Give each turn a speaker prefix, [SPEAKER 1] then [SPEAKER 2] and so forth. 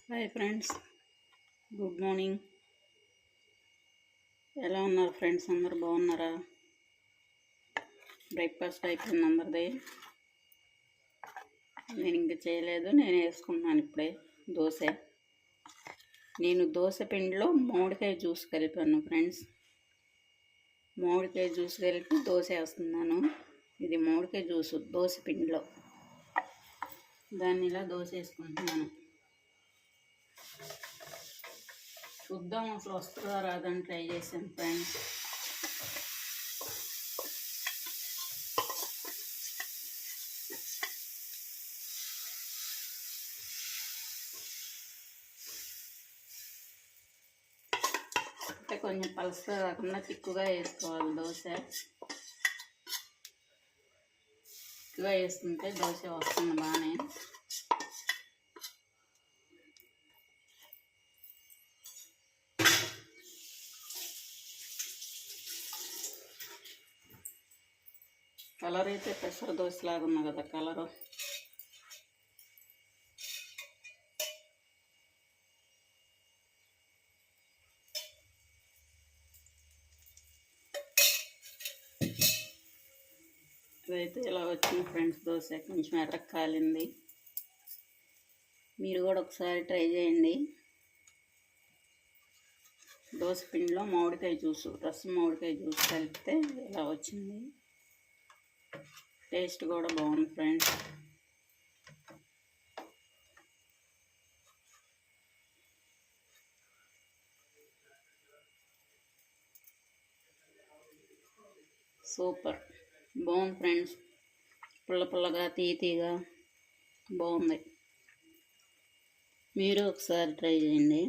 [SPEAKER 1] Hi friends, good morning. ఎలా ఉన్నారు friends? అందరు బాగున్నారా? బ్రేక్ఫాస్ట్ అయిపోయింది అందరిది. నేను ఇంక చేయలేదు, నేను వేసుకున్నాను ఇప్పుడే దోశ. నేను దోశ పిండిలో మామిడికాయ జ్యూస్ కలిపాను ఫ్రెండ్స్. మామిడికాయ జ్యూస్ కలిపి దోశ వేస్తున్నాను. ఇది మామిడికాయ జ్యూస్ దోశ పిండిలో. దాన్ని ఇలా దోశ వేసుకుంటున్నాను. చూద్దాం అసలు వస్తుందా రాదని ట్రై చేశాను ఫ్రెండ్స్. అంటే కొంచెం పలుసగా కాకుండా తిక్కుగా వేసుకోవాలి దోశ. తిక్కుగా వేసుకుంటే దోశ వస్తుంది బాగానే. కలర్ అయితే పెసర దోశలాగా ఉంది కదా కలరు. ఇదైతే ఇలా వచ్చింది ఫ్రెండ్స్ దోశ. కొంచెం ఎర్రగా కాలింది. మీరు కూడా ఒకసారి ట్రై చేయండి. దోశ పిండిలో మామిడికాయ జ్యూసు, రసం మామిడికాయ జ్యూస్ కలిపితే ఇలా వచ్చింది. టేస్ట్ కూడా బాగుంది ఫ్రెండ్స్. సూపర్ బాగుంది ఫ్రెండ్స్. పుల్ల పుల్లగా తీయగా బాగుంది. మీరు ఒకసారి ట్రై చేయండి.